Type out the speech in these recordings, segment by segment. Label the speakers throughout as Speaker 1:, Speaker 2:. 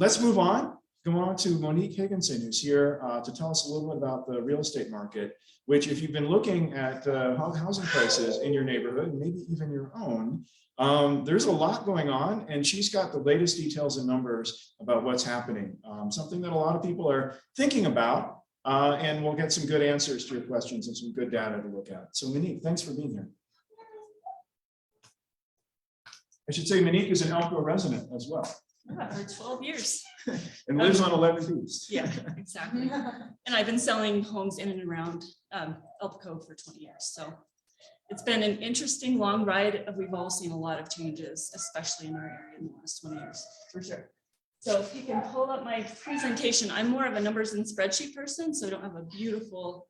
Speaker 1: let's move on. Go on to Monique Higginson, who's here to tell us a little bit about the real estate market, which if you've been looking at housing prices in your neighborhood, maybe even your own, there's a lot going on, and she's got the latest details and numbers about what's happening. Something that a lot of people are thinking about, and we'll get some good answers to your questions and some good data to look at. So Monique, thanks for being here. I should say Monique is an ELPCO resident as well.
Speaker 2: For 12 years.
Speaker 1: And lives on 11 Beast.
Speaker 2: Yeah, exactly. And I've been selling homes in and around ELPCO for 20 years. So it's been an interesting long ride. We've all seen a lot of changes, especially in our area in the last 20 years, for sure. So if you can pull up my presentation, I'm more of a numbers and spreadsheet person, so I don't have a beautiful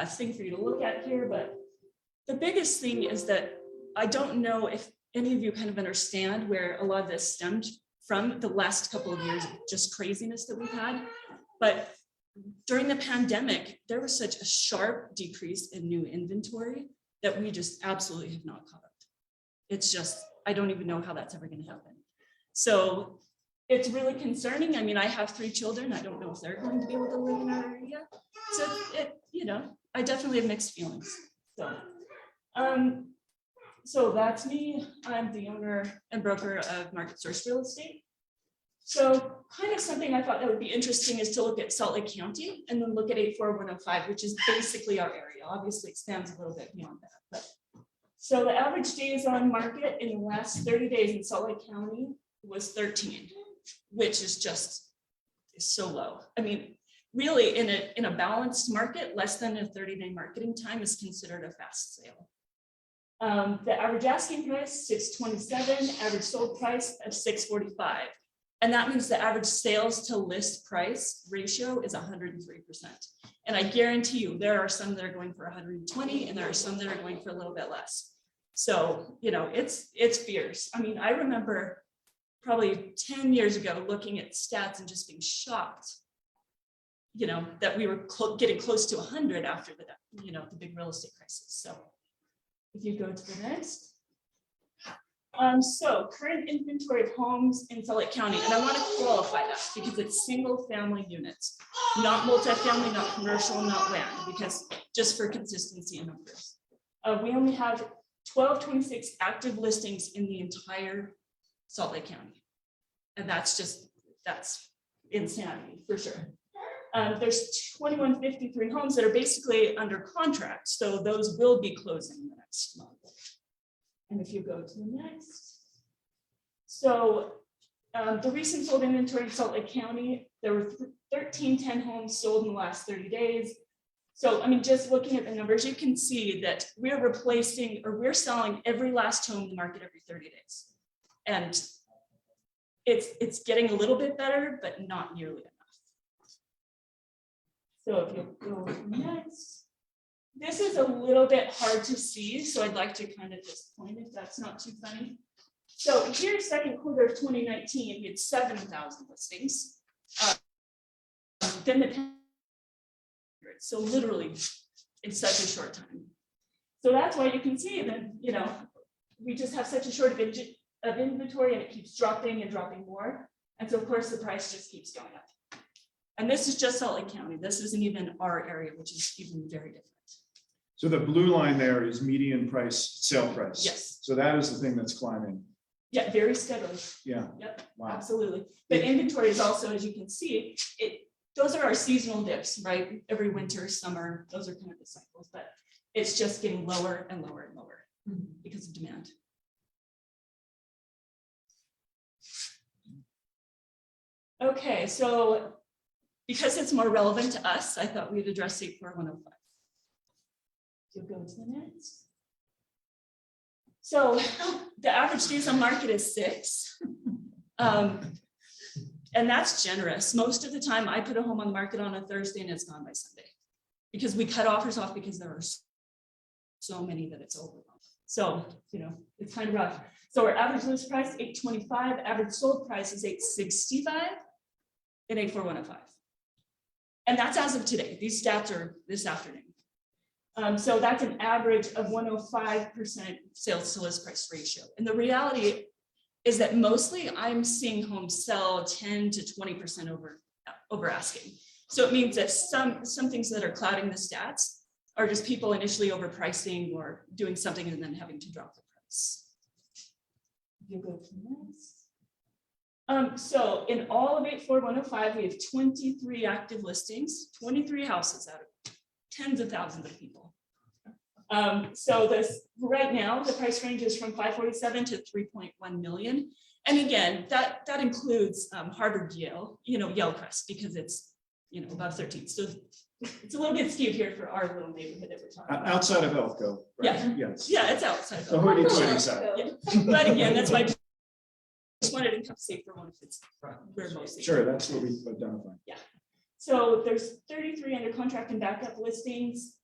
Speaker 2: thing for you to look at here. But the biggest thing is that I don't know if any of you kind of understand where a lot of this stemmed from the last couple of years of just craziness that we've had. But during the pandemic, there was such a sharp decrease in new inventory that we just absolutely have not caught up. It's just, I don't even know how that's ever going to happen. So it's really concerning. I mean, I have 3 children. I don't know if they're going to be able to live in our area. So you know, I definitely have mixed feelings. So that's me. I'm the owner and broker of Market Source Real Estate. So kind of something I thought that would be interesting is to look at Salt Lake County and then look at 84105, which is basically our area. Obviously expands a little bit beyond that. But so the average days on market in the last 30 days in Salt Lake County was 13, which is just so low. I mean, really in a balanced market, less than a 30-day marketing time is considered a fast sale. The average asking price, 627, average sold price of 645. And that means the average sales to list price ratio is 103%. And I guarantee you, there are some that are going for 120 and there are some that are going for a little bit less. So, you know, it's fierce. I mean, I remember probably 10 years ago looking at stats and just being shocked, you know, that we were getting close to 100 after the, you know, the big real estate crisis. So if you go to the next. So current inventory of homes in Salt Lake County, and I want to qualify that because it's single family units, not multifamily, not commercial, not land, because just for consistency in numbers. We only have 1226 active listings in the entire Salt Lake County. And that's insanity for sure. There's 2153 homes that are basically under contract. So those will be closing in the next month. And if you go to the next. So the recent sold inventory in Salt Lake County, there were 1310 homes sold in the last 30 days. So, I mean, just looking at the numbers, you can see that we're replacing or we're selling every last home in the market every 30 days. And it's getting a little bit better, but not nearly enough. So if you go next. This is a little bit hard to see, so I'd like to kind of just point if that's not too funny. So here, second quarter of 2019, we had 7,000 listings. Then the so literally in such a short time. So that's why you can see that, you know, we just have such a short of inventory and it keeps dropping and dropping more. And so of course the price just keeps going up. And this is just Salt Lake County. This isn't even our area, which is even very different.
Speaker 1: So the blue line there is median price, sale price.
Speaker 2: Yes.
Speaker 1: So that is the thing that's climbing.
Speaker 2: Yeah, very steadily.
Speaker 1: Yeah.
Speaker 2: Yep.
Speaker 1: Wow.
Speaker 2: Absolutely. But inventory is also, as you can see, those are our seasonal dips, right? Every winter, summer, those are kind of the cycles, but it's just getting lower and lower and lower because of demand. Okay, so because it's more relevant to us, I thought we'd address 84105. So go to the next. So the average days on market is 6. And that's generous. Most of the time I put a home on the market on a Thursday and it's gone by Sunday because we cut offers off because there are so many that it's overwhelmed. So, you know, it's kind of rough. So our average list price, 825, average sold price is 865 in 84105. And that's as of today. These stats are this afternoon. So that's an average of 105% sales to list price ratio. And the reality is that mostly I'm seeing homes sell 10 to 20% over asking. So it means that some things that are clouding the stats are just people initially overpricing or doing something and then having to drop the price. You go to next. So in all of 84105, we have 23 active listings, 23 houses out of tens of thousands of people. So this right now, the price range is from 547 to 3.1 million. And again, that includes Harvard, Yale, Yale Crest, because it's, above 13. So it's a little bit skewed here for our little neighborhood that we're talking about.
Speaker 1: Outside of ELPCO, right?
Speaker 2: Yeah.
Speaker 1: Yes.
Speaker 2: Yeah, it's outside.
Speaker 1: The hoity-toity side.
Speaker 2: Yeah. But again, that's why I just wanted to compensate for one of its where mostly.
Speaker 1: Sure, that's what we identified.
Speaker 2: Yeah. So there's 33 under contract and backup listings,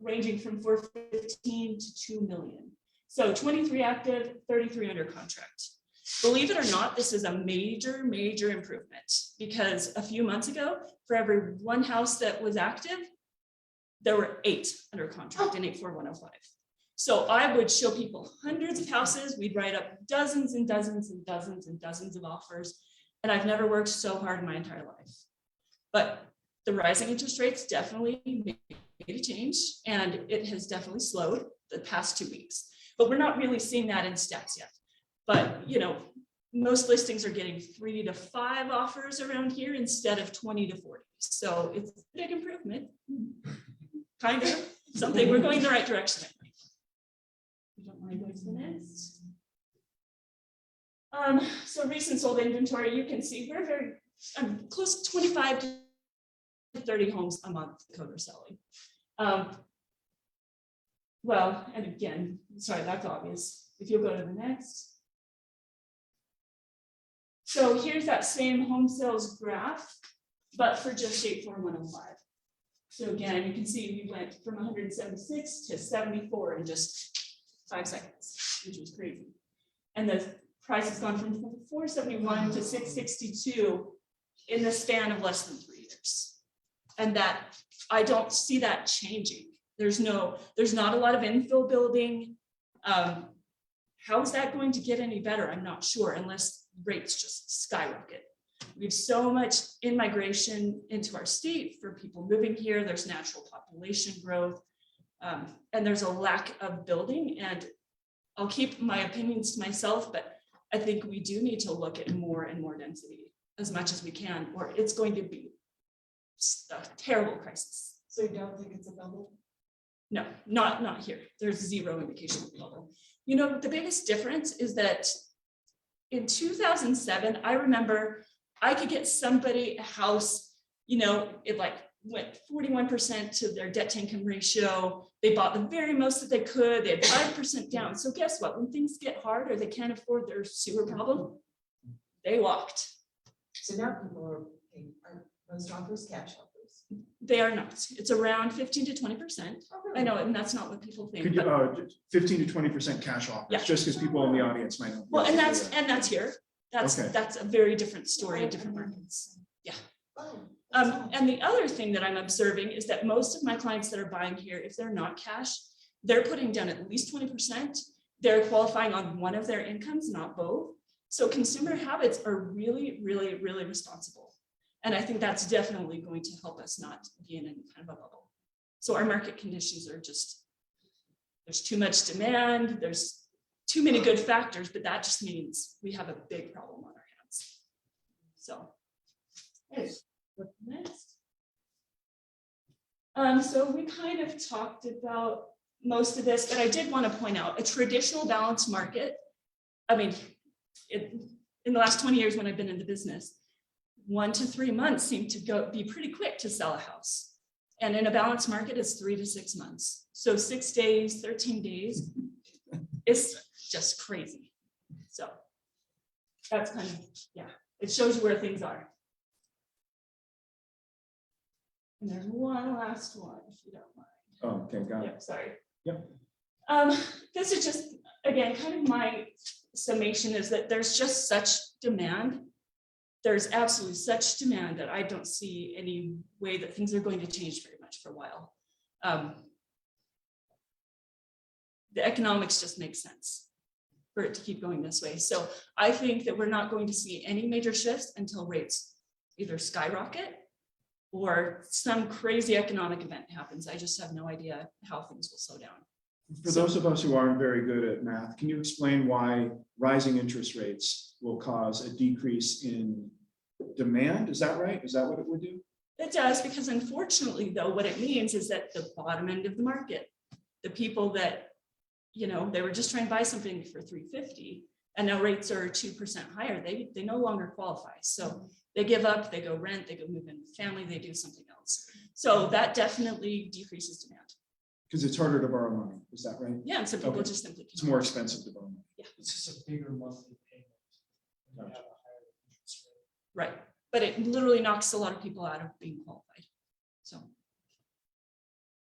Speaker 2: ranging from 415 to 2 million. So 23 active, 33 under contract. Believe it or not, this is a major, major improvement, because a few months ago, for every one house that was active, there were 8 under contract in 84105. So I would show people hundreds of houses. We'd write up dozens and dozens and dozens and dozens of offers. And I've never worked so hard in my entire life. But the rising interest rates definitely made a change, and it has definitely slowed the past 2 weeks. But we're not really seeing that in stats yet. But most listings are getting 3 to 5 offers around here instead of 20 to 40. So it's a big improvement. Kind of something. We're going in the right direction, I think. You don't mind going to the next. So recent sold inventory, you can see we're very close to 25 to 30 homes a month code are selling. Well, and again, sorry, that's obvious. If you'll go to the next. So here's that same home sales graph, but for just 84105. So again, you can see we went from 176 to 74 in just 5 seconds, which was crazy. And the price has gone from 471 to 662 in the span of less than 3 years. And that, I don't see that changing. There's not a lot of infill building. How is that going to get any better? I'm not sure, unless rates just skyrocket. We have so much in-migration into our state for people moving here. There's natural population growth, and there's a lack of building. And I'll keep my opinions to myself, but I think we do need to look at more and more density as much as we can, or it's going to be a terrible crisis.
Speaker 3: So you don't think it's a bubble?
Speaker 2: No, not here. There's zero indication of a bubble. The biggest difference is that in 2007, I remember I could get somebody a house, it like went 41% to their debt to income ratio. They bought the very most that they could. They had 5% down. So guess what? When things get hard or they can't afford their sewer problem, they walked.
Speaker 3: So now people are paying, are most offers cash offers?
Speaker 2: They are not. It's around 15 to 20%.
Speaker 3: Oh, really?
Speaker 2: I know, and that's not what people think.
Speaker 1: Could you, 15 to 20% cash offers,
Speaker 2: Yeah.
Speaker 1: just because people in the audience might not.
Speaker 2: Well, and that's here.
Speaker 1: Okay.
Speaker 2: That's a very different story in different markets. Yeah.
Speaker 3: Oh,
Speaker 2: And the other thing that I'm observing is that most of my clients that are buying here, if they're not cash, they're putting down at least 20%. They're qualifying on one of their incomes, not both. So consumer habits are really, really, really responsible. And I think that's definitely going to help us not be in any kind of a bubble. So our market conditions are just, there's too much demand, there's too many good factors, but that just means we have a big problem on our hands. So, what's next? So we kind of talked about most of this, but I did want to point out a traditional balanced market. I mean, in the last 20 years when I've been in the business, 1 to 3 months seem to be pretty quick to sell a house. And in a balanced market, it's 3 to 6 months. So 6 days, 13 days, it's just crazy. So that's kind of, yeah, it shows you where things are. And there's one last one, if you don't mind.
Speaker 1: Oh, okay, got it.
Speaker 2: Yep, sorry.
Speaker 1: Yep.
Speaker 2: This is just, again, kind of my summation is that there's just such demand. There's absolutely such demand that I don't see any way that things are going to change very much for a while. The economics just make sense. for it to keep going this way. So I think that we're not going to see any major shifts until rates either skyrocket or some crazy economic event happens. I just have no idea how things will slow down.
Speaker 1: For those of us who aren't very good at math, can you explain why rising interest rates will cause a decrease in demand? Is that right? Is that what it would do?
Speaker 2: It does, because unfortunately, though, what it means is that the bottom end of the market, the people that, you know, they were just trying to buy something for $350 and now rates are 2% higher, they no longer qualify. So they give up, they go rent, they go move in with family, they do something else. So that definitely decreases demand.
Speaker 1: Because it's harder to borrow money. Is that right?
Speaker 2: Yeah, and so people
Speaker 1: Okay.
Speaker 2: just simply.
Speaker 1: It's more expensive to borrow money.
Speaker 4: It's just a bigger monthly payment. When you have a higher interest rate.
Speaker 2: Right, but it literally knocks a lot of people out of being qualified.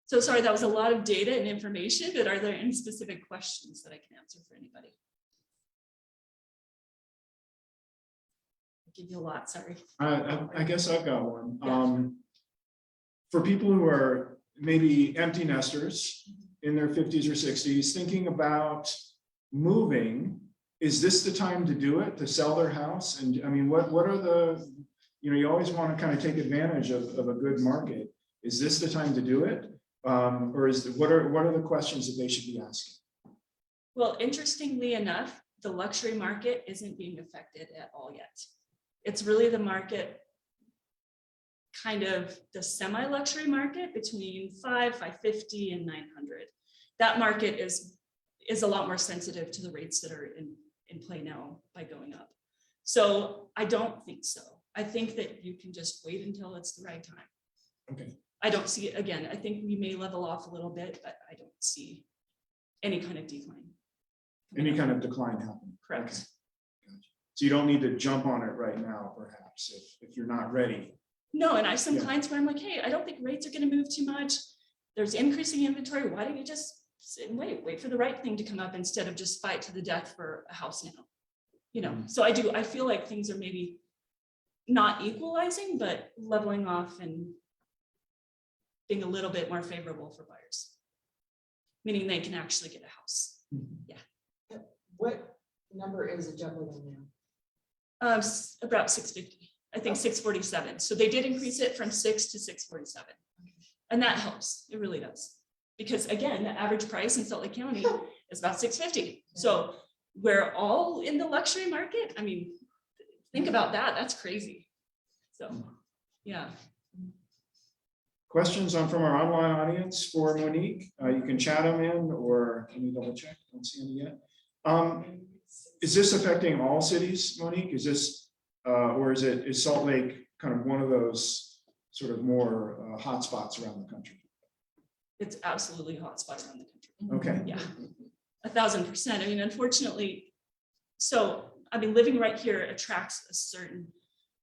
Speaker 2: So sorry, that was a lot of data and information, but are there any specific questions that I can answer for anybody? I'll give you a lot, sorry.
Speaker 1: I guess I've got one.
Speaker 2: Yeah.
Speaker 1: For people who are maybe empty nesters in their 50s or 60s, thinking about moving, is this the time to do it, to sell their house? And I mean, what are the, you know, you always want to kind of take advantage of a good market. Is this the time to do it? Or what are the questions that they should be asking?
Speaker 2: Well, interestingly enough, the luxury market isn't being affected at all yet. It's really the market, kind of the semi-luxury market between $550 and $900. That market is a lot more sensitive to the rates that are in play now by going up. So I don't think so. I think that you can just wait until it's the right time.
Speaker 1: Okay.
Speaker 2: I don't see it again. I think we may level off a little bit, but I don't see any kind of decline.
Speaker 1: Any kind of decline happening?
Speaker 2: Correct.
Speaker 1: Okay. Gotcha. So you don't need to jump on it right now, perhaps, if you're not ready.
Speaker 2: No, and I have some
Speaker 1: Yeah.
Speaker 2: clients where I'm like, hey, I don't think rates are going to move too much. There's increasing inventory. Why don't you just sit and wait for the right thing to come up instead of just fight to the death for a house now? You know, so I feel like things are maybe not equalizing, but leveling off and being a little bit more favorable for buyers, meaning they can actually get a house.
Speaker 3: What number is it jumping on now?
Speaker 2: About 650, I think 647. So they did increase it from 6 to 647. And that helps, it really does. Because again, the average price in Salt Lake County is about 650. So we're all in the luxury market. I mean, think about that, that's crazy. So, yeah.
Speaker 1: Questions from our online audience for Monique? You can chat them in, or can you double check? Don't see any yet. Is this affecting all cities, Monique? Is this, or is Salt Lake kind of one of those sort of more hot spots around the country?
Speaker 2: It's absolutely a hotspot around the country.
Speaker 1: Okay.
Speaker 2: Yeah, 1000%. I mean, unfortunately, so I mean, living right here attracts a certain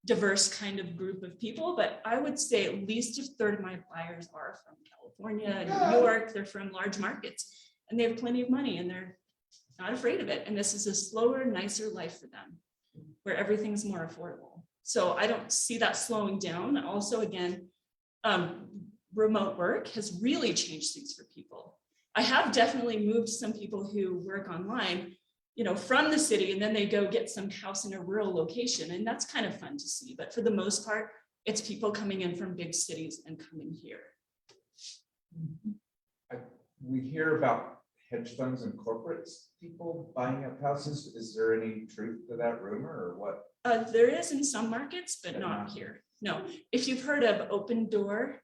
Speaker 2: diverse kind of group of people, but I would say at least a third of my buyers are from California, New York. They're from large markets and they have plenty of money and they're not afraid of it. And this is a slower, nicer life for them where everything's more affordable. So I don't see that slowing down. Also, again, remote work has really changed things for people. I have definitely moved some people who work online, you know, from the city, and then they go get some house in a rural location. And that's kind of fun to see. But for the most part, it's people coming in from big cities and coming here.
Speaker 5: We hear about hedge funds and corporates, people buying up houses. Is there any truth to that rumor or what?
Speaker 2: There is in some markets, but not here. No, if you've heard of Open Door,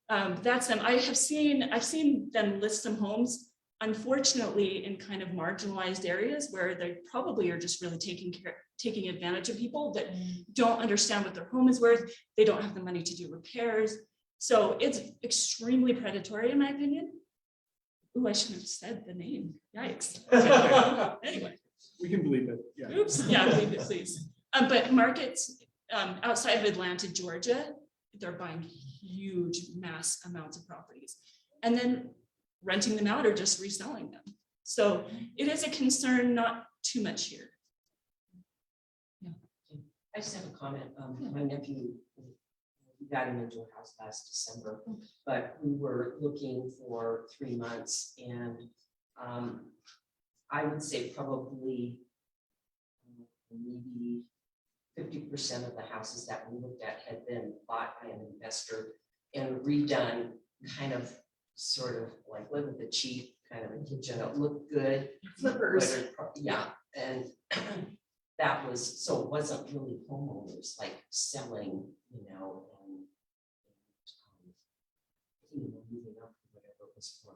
Speaker 2: that's them. I've seen them list some homes, unfortunately, in kind of marginalized areas where they probably are just really taking advantage of people that don't understand what their home is worth. They don't have the money to do repairs. So it's extremely predatory, in my opinion. Ooh, I shouldn't have said the name. Yikes. Anyway.
Speaker 1: We can believe it. Yeah.
Speaker 2: Oops. Yeah, believe it, please. But markets outside of Atlanta, Georgia, they're buying huge mass amounts of properties and then renting them out or just reselling them. So it is a concern, not too much here.
Speaker 6: I just have a comment. My nephew, we got him into a house last December, but we were looking for 3 months and I would say probably maybe 50% of the houses that we looked at had been bought by an investor and redone, kind of, sort of like live with the chief, kind of a kitchen, it looked good.
Speaker 2: Flippers.
Speaker 6: Yeah, and that was, so it wasn't really homeowners like selling, you know, and moving up or whatever it was for.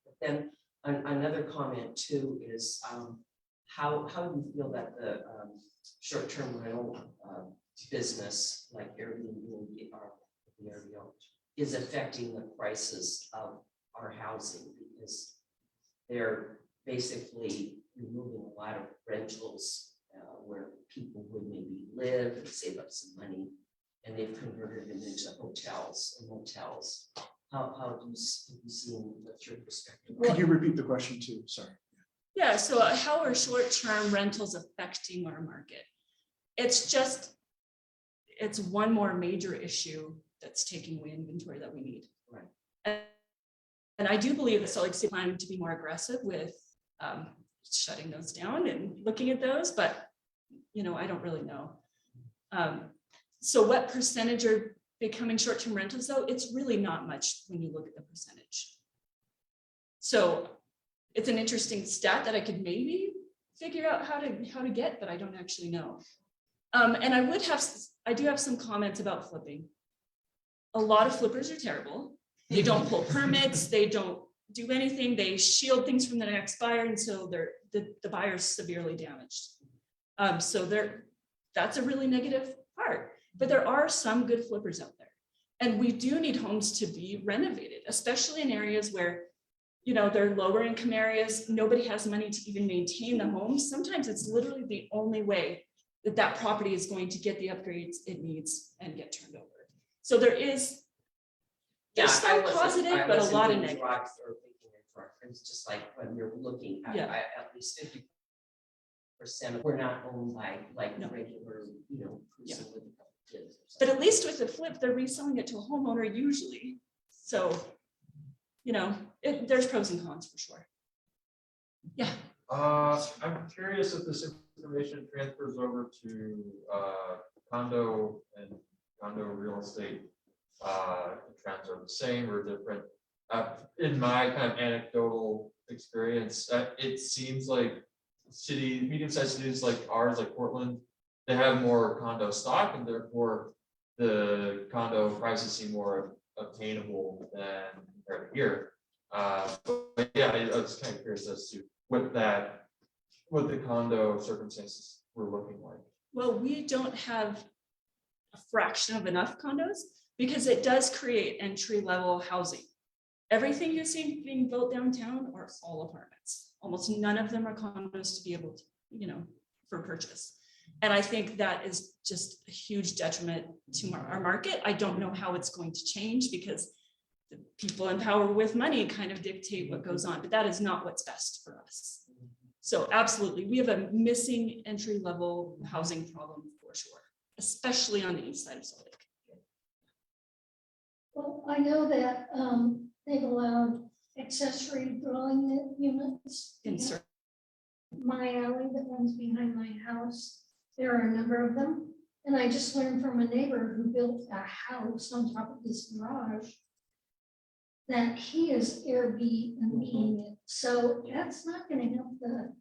Speaker 6: But then another comment too is how do you feel that the short-term rental business like Airbnb or Airbnb is affecting the prices of our housing, because they're basically removing a lot of rentals where people would maybe live and save up some money, and they've converted them into hotels and motels. How do you see, what's your perspective?
Speaker 1: Could you repeat the question too? Sorry.
Speaker 2: Yeah, so how are short-term rentals affecting our market? It's one more major issue that's taking away inventory that we need.
Speaker 6: Right.
Speaker 2: And I do believe the Salt Lake City planning to be more aggressive with shutting those down and looking at those, but you know, I don't really know. So what percentage are becoming short-term rentals though? It's really not much when you look at the percentage. So it's an interesting stat that I could maybe figure out how to get, but I don't actually know. And I do have some comments about flipping. A lot of flippers are terrible. They don't pull permits. They don't do anything. They shield things from the next buyer, and so the buyer's severely damaged. So that's a really negative part. But there are some good flippers out there, and we do need homes to be renovated, especially in areas where, you know, they're lower income areas. Nobody has money to even maintain the homes. Sometimes it's literally the only way that property is going to get the upgrades it needs and get turned over. So there's some positive, but a lot of negative.
Speaker 6: It's just like when you're looking at,
Speaker 2: Yeah.
Speaker 6: at least 50%, we're not owned by like
Speaker 2: No.
Speaker 6: regular, you know, person with a couple kids. or
Speaker 2: But
Speaker 6: something.
Speaker 2: at least with the flip, they're reselling it to a homeowner usually. So, you know, there's pros and cons for sure. Yeah.
Speaker 7: I'm curious if this information transfers over to condo and condo real estate. The trends are the same or different. In my kind of anecdotal experience, it seems like medium-sized cities like ours, like Portland, they have more condo stock, and therefore the condo prices seem more obtainable than compared to here. But yeah, I was kind of curious as to what the condo circumstances were looking like.
Speaker 2: Well, we don't have a fraction of enough condos because it does create entry-level housing. Everything you see being built downtown are all apartments. Almost none of them are condos to be able to, you know, for purchase. And I think that is just a huge detriment to our market. I don't know how it's going to change because the people in power with money kind of dictate what goes on, but that is not what's best for us. So absolutely, we have a missing entry-level housing problem for sure, especially on the east side of Salt Lake.
Speaker 8: Well, I know that they've allowed accessory dwelling units.
Speaker 2: In certain
Speaker 8: My alley that runs behind my house, there are a number of them. And I just learned from a neighbor who built a house on top of this garage that he is Airbnb-ing it. So that's not gonna help the,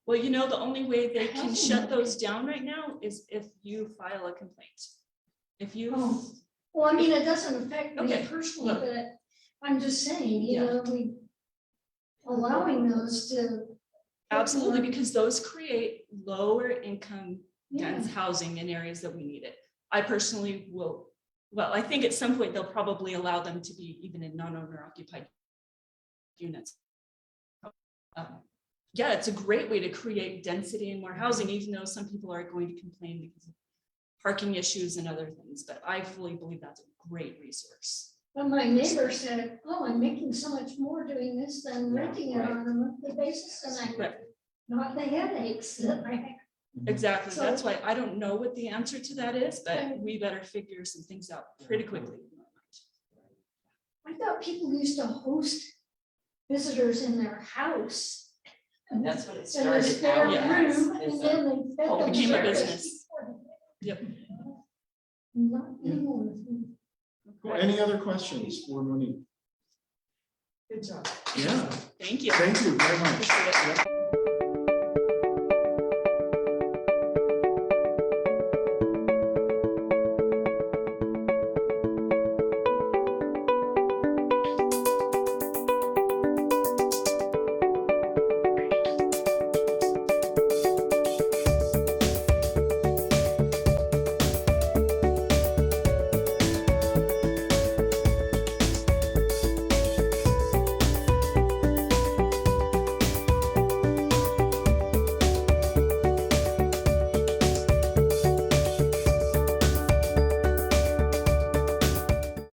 Speaker 2: Well, you know, the only way they can shut those down right now is if you file a complaint. If you,
Speaker 8: Oh. Well, I mean, it doesn't affect me
Speaker 2: Okay,
Speaker 8: personally,
Speaker 2: look.
Speaker 8: but I'm just saying, you
Speaker 2: Yeah.
Speaker 8: know, we allowing those to.
Speaker 2: absolutely, because those create lower income
Speaker 8: Yeah.
Speaker 2: dense housing in areas that we need it. I personally will, well, I think at some point they'll probably allow them to be even in non-owner occupied units. Yeah, it's a great way to create density and more housing, even though some people are going to complain because of parking issues and other things, but I fully believe that's a great resource.
Speaker 8: But my neighbor said, oh, I'm making so much more doing this than
Speaker 6: Yeah,
Speaker 8: renting it
Speaker 6: right.
Speaker 8: on a monthly basis, and I,
Speaker 2: Right.
Speaker 8: not the headaches that I have.
Speaker 2: Exactly,
Speaker 8: So-
Speaker 2: that's why I don't know what the answer to that is, but
Speaker 8: Okay.
Speaker 2: we better figure some things out pretty quickly.
Speaker 8: I thought people used to host visitors in their house. And
Speaker 6: That's what it
Speaker 8: and a
Speaker 6: started
Speaker 8: spare
Speaker 6: out
Speaker 2: Yeah.
Speaker 6: as.
Speaker 8: room, and then they fed them.
Speaker 2: Became a
Speaker 8: breakfast
Speaker 2: business.
Speaker 8: before they-
Speaker 2: Yep.
Speaker 8: Not anymore.
Speaker 1: Well, any other questions for Monique?
Speaker 3: Good job.
Speaker 1: Yeah,
Speaker 2: Thank you.
Speaker 1: thank you very much.
Speaker 2: Appreciate it.
Speaker 1: Yep.